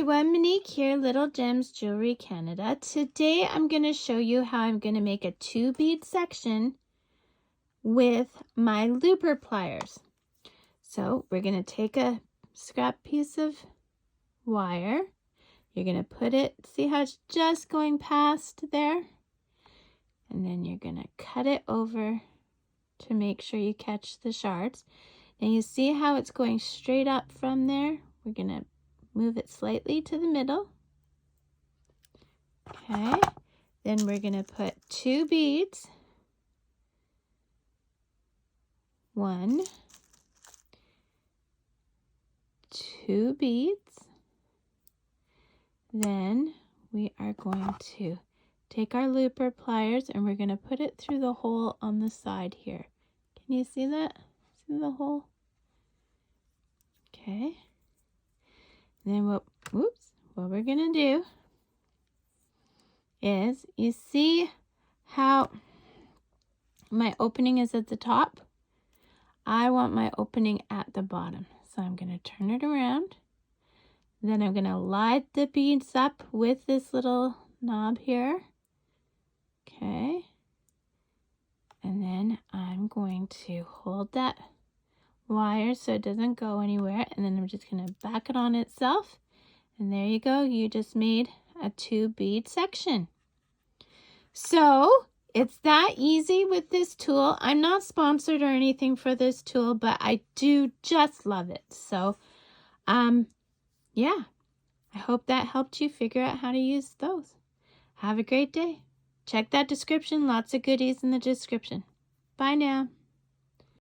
everyone, Monique here, Little Gems Jewelry Canada. Today I'm going to show you how I'm going to make a 2-bead section with my Looper Pliers. So we're going to take a scrap piece of wire. You're going to put it, see how it's just going past there? And then you're going to cut it over to make sure you catch the shards. And you see how it's going straight up from there? We're going to move it slightly to the middle. Okay, then we're going to put 2 beads. 1, 2 beads. Then we are going to take our Looper Pliers and we're going to put it through the hole on the side here. Can you see that? See the hole? Okay. Then what we're going to do is, you see how my opening is at the top? I want my opening at the bottom. So I'm going to turn it around. Then I'm going to line the beads up with this little knob here. Okay. And then I'm going to hold that wire so it doesn't go anywhere, and then I'm just going to back it on itself, and there you go. You just made a 2-bead section. So it's that easy with this tool. I'm not sponsored or anything for this tool, but I do just love it. So yeah, I hope that helped you figure out how to use those. Have a great day. Check that description, lots of goodies in the description. Bye now.